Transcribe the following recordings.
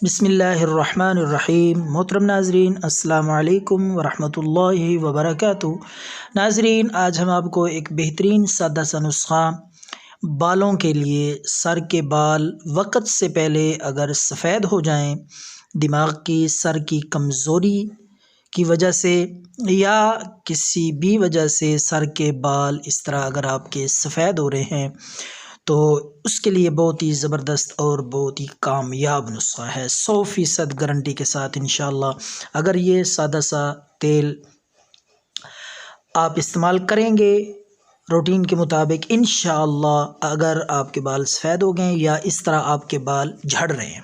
بسم اللہ الرحمن الرحیم۔ محترم ناظرین، السلام علیکم ورحمۃ اللہ وبرکاتہ۔ ناظرین، آج ہم آپ کو ایک بہترین سادہ سا نسخہ بالوں کے لیے، سر کے بال وقت سے پہلے اگر سفید ہو جائیں، دماغ کی، سر کی کمزوری کی وجہ سے یا کسی بھی وجہ سے سر کے بال اس طرح اگر آپ کے سفید ہو رہے ہیں تو اس کے لیے بہت ہی زبردست اور بہت ہی کامیاب نسخہ ہے، 100% گارنٹی کے ساتھ انشاءاللہ۔ اگر یہ سادہ سا تیل آپ استعمال کریں گے روٹین کے مطابق، انشاءاللہ اگر آپ کے بال سفید ہو گئے یا اس طرح آپ کے بال جھڑ رہے ہیں،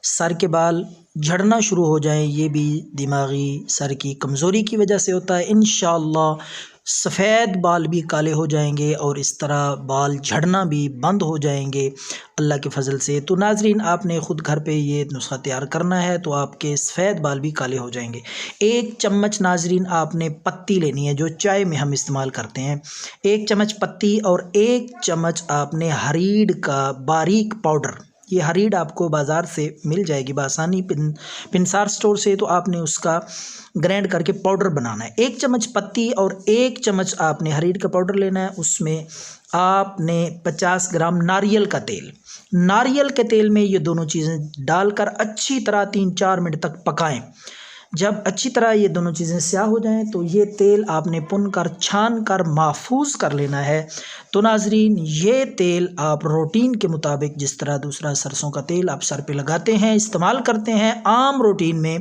سر کے بال جھڑنا شروع ہو جائیں، یہ بھی دماغی سر کی کمزوری کی وجہ سے ہوتا ہے، انشاءاللہ سفید بال بھی کالے ہو جائیں گے اور اس طرح بال جھڑنا بھی بند ہو جائیں گے اللہ کے فضل سے۔ تو ناظرین، آپ نے خود گھر پہ یہ نسخہ تیار کرنا ہے تو آپ کے سفید بال بھی کالے ہو جائیں گے۔ 1 چمچ ناظرین آپ نے پتی لینی ہے، جو چائے میں ہم استعمال کرتے ہیں، 1 چمچ پتی، اور 1 چمچ آپ نے ہریڑ کا باریک پاؤڈر، یہ ہریڑ آپ کو بازار سے مل جائے گی بآسانی، پنسار سٹور سے، تو آپ نے اس کا گرینڈ کر کے پاؤڈر بنانا ہے۔ 1 چمچ پتی اور 1 چمچ آپ نے ہریڑ کا پاؤڈر لینا ہے، اس میں آپ نے 50 گرام ناریل کا تیل، ناریل کے تیل میں یہ دونوں چیزیں ڈال کر اچھی طرح 3-4 منٹ تک پکائیں۔ جب اچھی طرح یہ دونوں چیزیں سیاہ ہو جائیں تو یہ تیل آپ نے پن کر چھان کر محفوظ کر لینا ہے۔ تو ناظرین، یہ تیل آپ روٹین کے مطابق، جس طرح دوسرا سرسوں کا تیل آپ سر پہ لگاتے ہیں، استعمال کرتے ہیں عام روٹین میں،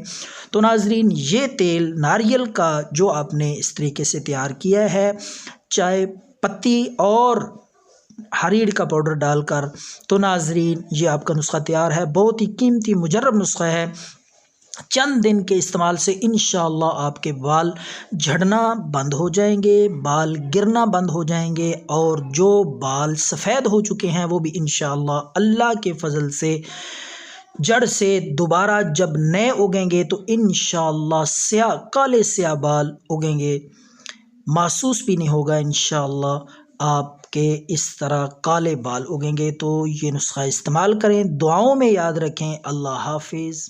تو ناظرین یہ تیل ناریل کا جو آپ نے اس طریقے سے تیار کیا ہے، چائے پتی اور ہریڑ کا پاؤڈر ڈال کر، تو ناظرین یہ آپ کا نسخہ تیار ہے، بہت ہی قیمتی مجرب نسخہ ہے۔ چند دن کے استعمال سے انشاءاللہ آپ کے بال جھڑنا بند ہو جائیں گے، بال گرنا بند ہو جائیں گے، اور جو بال سفید ہو چکے ہیں وہ بھی انشاءاللہ اللہ کے فضل سے جڑ سے دوبارہ جب نئے اگیں گے تو انشاءاللہ سیاہ، کالے سیاہ بال اگیں گے، محسوس بھی نہیں ہوگا انشاءاللہ آپ کے اس طرح کالے بال اگیں گے۔ تو یہ نسخہ استعمال کریں، دعاؤں میں یاد رکھیں۔ اللہ حافظ۔